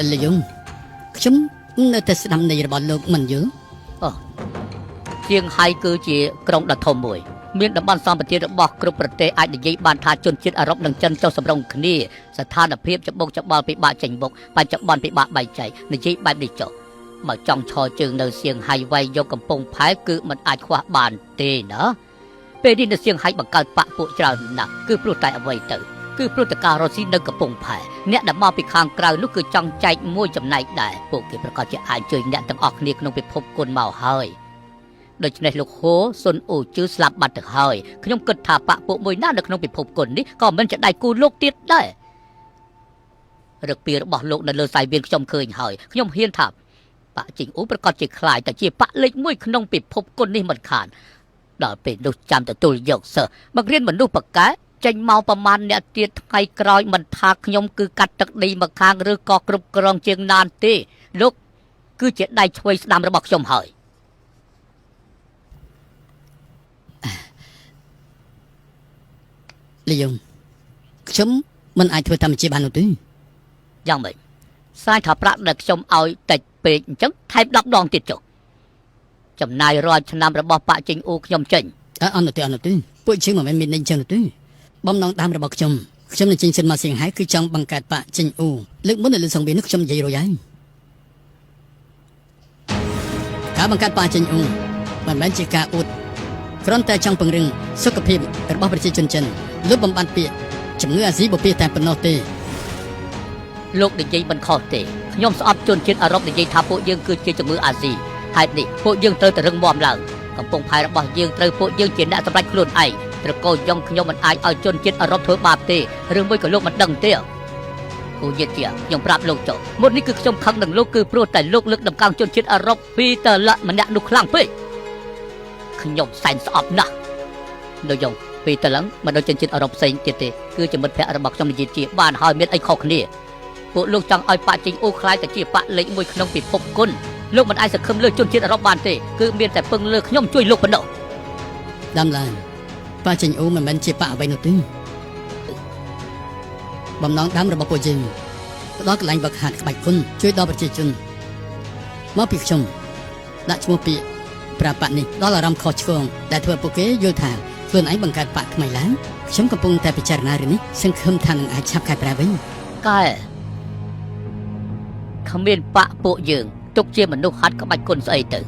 Lê Dung chúng nơi ta sẽ nằm này là bọn lục mình dữ riêng hai cứ chỉ trong đặt thầu mùi miền đồng bằng sông bờ tây bọc cướp bờ tây ai để dây bàn thà chôn chết Ả Rập nâng chân trong sầm rồng khniสถานភាពចបុកចបល់ពិបាកចេញបុកបច្ចុប្បន្នពិបាកបែកចែកនិយាយបែបនេះចុះមកចង់ឈរជើងនៅសៀងហៃវៃយកកំពង់ផែគឺមិនអាចខ្វះបានទេណាពេលនេះនៅសៀងហៃបង្កើតបកពួកច្រើនណាស់គឺព្រោះតែអ្វីទៅគឺព្រោះតែការរស់ស៊ីនៅកំពង់ផែអ្នកដែលមកពីខាងក្រៅនោះគឺចង់ចែកមួយចំណែកដែរពួកគេប្រកាសជាអាចជួយអ្នកទាំងអស់គ្នាក្នុងពិភពគុណមកហើយដូច្នេះលោកហូសុនអូជឺស្លាប់បាត់ទៅហើយខ្ញុំគិតថាបកពួកមួយណានៅក្នុងពិភពគុណនេះក៏មិនជាដៃគូលោកទៀតដែររឹកពីរបស់លោកនៅលើសាយវៀនខ្ញុំឃើញហើយខ្ញុំហ៊ានថាបកជីងអូប្រកាសជាខ្លាយតែជាបកលេខ1ក្នុងពិភពគុណនេះមិនខានដល់ពេលនោះចាំទទួលយកសិស្សមករៀនមនុស្សបកែចេញមកប្រមាណអ្នកទៀតថ្ងៃក្រោយមិនថាខ្ញុំគឺកាត់ទឹកដីមកខាងឬក៏គ្រប់គ្រងជាងណានទេលោកគឺជាដៃឆ្វេងស្ដាំរបស់ខ្ញុំហើយLê Dung chúng mình aiធ្វើតាមជាបាននោះទេយ៉ាងម៉េចសាយថាប្រាក់ដែលខ្ញុំឲ្យតិចពេកអញ្ចឹងថែម10ដងទៀតចុះចំណាយរាល់ឆ្នាំរបស់ប៉ាចេញអូខ្ញុំចេញអត់នោះទេពួកជើងមិនមែនមានអញ្ចឹងទេបំណងដើមរបស់ខ្ញុំនឹងចេញសិនមកសៀងហៃគឺចង់បង្កើតប៉ាចេញអូលើកមុននៅលើសង្វៀននេះខ្ញុំនិយាយរួចហើយការបង្កើតប៉ាចេញអូមិនមែនជាការអួតគ្រាន់តែចង់ពង្រឹងសុខភាពរបស់ប្រជាជនចិនលើបំបត្តិពាក្យជំងឺអាស៊ីបូព៌ាតែប៉ុណ្ណោះទេលោកនិយាយមិនខុសទេខ្ញុំស្អប់ជនជាតិអឺរ៉ុបនិយាយថាពួកយើងគឺជាជំងឺអាស៊ីហេតុនេះពួកយើងត្រូវតែរឹងមាំឡើងកំពង់ផែរបស់យើងត្រូវពួកយើងជាអ្នកសម្រេចខ្លួនឯងត្រកូលយ៉ុងខ្ញុំមិនអាចឲ្យជនជាតិអឺរ៉ុបធ្វើបាបទេឬមួយក៏លោកមិនដឹងទេគូយាជាខ្ញុំប្រាប់លោកចុះមុននេះគឺខ្ញុំខឹងនឹងលោកគឺព្រោះតែលោកលើកដំកើងជនជាតិអឺរ៉ុបពីតលៈម្នាក់នោះខ្លាំងពេកខ្ញុំសែនស្អប់ណាស់លោកយ៉ុងពីតឡឹងមកដល់ជនជាតិអឺរ៉ុបផ្សេងទៀតទេគឺជាមិត្តភ័ក្តិរបស់ខ្ញុំនិយាយជាបានហើយមានអីខុសគ្នាពួកលោកចង់ឲ្យប៉ាចេញអូខ្លាយតែជាប៉ាលេខ1ក្នុងពិភពគុណលោកមិនអាចសង្ឃឹមលើជនជាតិអឺរ៉ុបបានទេគឺមានតែពឹងលើខ្ញុំជួយលោកប៉ុណ្ណោះដាំឡើងប៉ាចេញអូមិនមែនជាប៉ាអ្វីនោះទេបំណងដើមរបស់ពួកយើងផ្ដល់កន្លែងវឹកហាត់ក្បាច់គុណជួយដល់ប្រជាជនមកពីខ្ញុំដាក់ឈ្មោះពាក្យប្រាប៉ានេះដល់អារម្មណ៍ខុសឆ្គងដែលធ្វើពួកគេយល់ថាខ្លួនឯងបង្កើតប៉ាថ្មីឡើងខ្ញុំកំពុងតែពិចារណារឿងនេះសង្ឃឹមថានឹងអាចឆាប់កែប្រែវិញកែគ្មានប៉ាពួកយើងទុកជាមនុស្សហាត់ក្បាច់គុណស្អីទៅ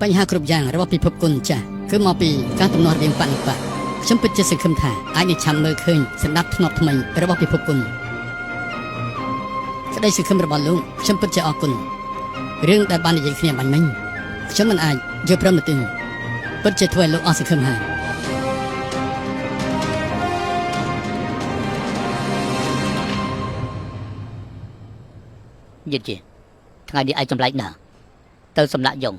បញ្ហាគ្រប់យ៉ាងរបស់ពិភពគុណចាស់គឺមកពីការទំនាស់រៀងប៉ានឹងប៉ាខ្ញុំពិតជាសង្ឃឹមថាអាចនឹងឆាប់មើលឃើញសម្ដាប់ធ្នាប់ថ្មីរបស់ពិភពគុណក្តីសង្ឃឹមរបស់លោកខ្ញុំពិតជាអរគុណរឿងដែលបាននិយាយគ្នាបាញ់មិញខ្ញុំមិនអាចយល់ព្រមនោះទេពិតជាធ្វើឲ្យលោកអស់សង្ឃឹមហើយយិតជាថ្ងៃនេះឯងចម្លែកណាស់ទៅសំណាក់យ៉ុង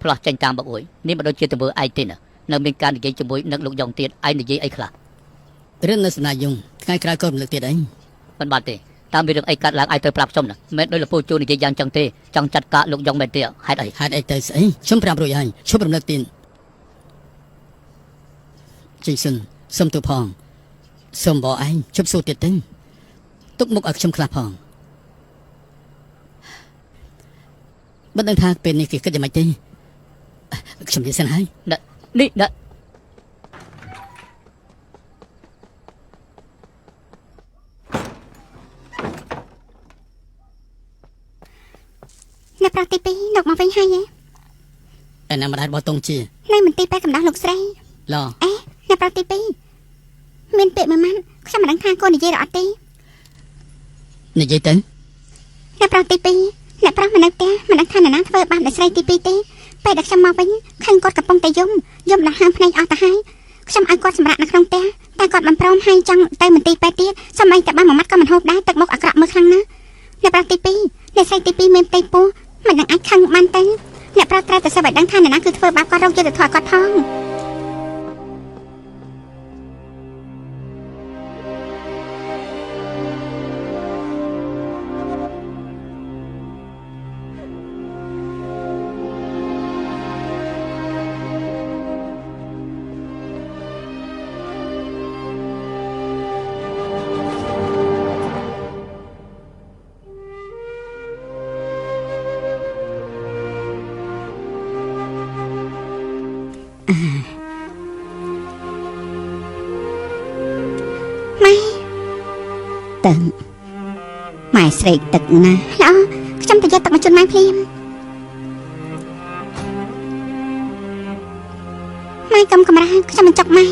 ផ្លោះចេញតាមបបអួយនេះមិនដូចជាទៅមើលឯងទេណានៅមានការនិយាយជាមួយនឹងលោកយ៉ុងទៀតឯងនិយាយអីខ្លះរឿងនៅសំណាក់យ៉ុងថ្ងៃក្រោយក៏រំលឹកទៀតឯងមិនបានទេតាមមានរឿងអីកាត់ឡើងឯងត្រូវប្រាប់ខ្ញុំណាមិនដោយលពូជួននិយាយយ៉ាងចឹងទេចង់ចាត់ការលោកយ៉ុងមែនទេហេតុអីទៅស្អីខ្ញុំប្រាប់រួចហើយឈប់រំលឹកទៀតចេញសិនសុំទូផងសុំបងឯងជប់សួរទៀតទេទុកមុខឲ្យខ្ញុំខ្លះផងមិនដឹងថាពេលនេះគេគិតយ៉ាងម៉េចទេខ្ញុំនិយាយសិនហើយនេះអ្នកប្រាក់ទី2លោកមកវិញហើយឯណាម្ដាយរបស់តងជានៅមន្ទីរពេទ្យកំដៅលោកស្រីឡអ្នកប្រាក់ទី2មានពាក្យមួយម៉ាត់ខ្ញុំមិនដឹងថាកូននិយាយឬអត់ទេនិយាយទៅអ្នកប្រាក់ទី2អ្នកប្រាក់មិននៅផ្ទះមិនដឹងថាអ្នកណាធ្វើបាបអ្នកស្រីទី2ទេពេលដែលខ្ញុំមកវិញឃើញគាត់កំពុងតែយំដល់ហាមភ្នែកអស់ទៅហើយខ្ញុំឲ្យគាត់សម្រាកនៅក្នុងផ្ទះតែគាត់មិនព្រមហើយចង់ទៅមន្ទីរពេទ្យទៀតសូម្បីតែបានមួយម៉ាត់ក៏មិនហូបដែរទឹកមុខអាក្រក់មើលខ្លាំងណាស់អ្នកប្រាក់ទី2អ្នកស្រីទី2មានផ្ទៃពោះមិនដឹងអាចខឹងបានទេអ្នកប្រាក់ត្រូវតែសួរឲ្យដឹងថាអ្នកណាគឺធ្វើបាបគាត់រកយុត្តិធម៌គាត់ផង ម៉ែតើម៉ែស្រែកទឹកណាល្អខ្ញុំទៅយកទឹកមកជូនម៉ែភ្លាមម៉ែកុំកំរាខ្ញុំមិនចុកម៉ែ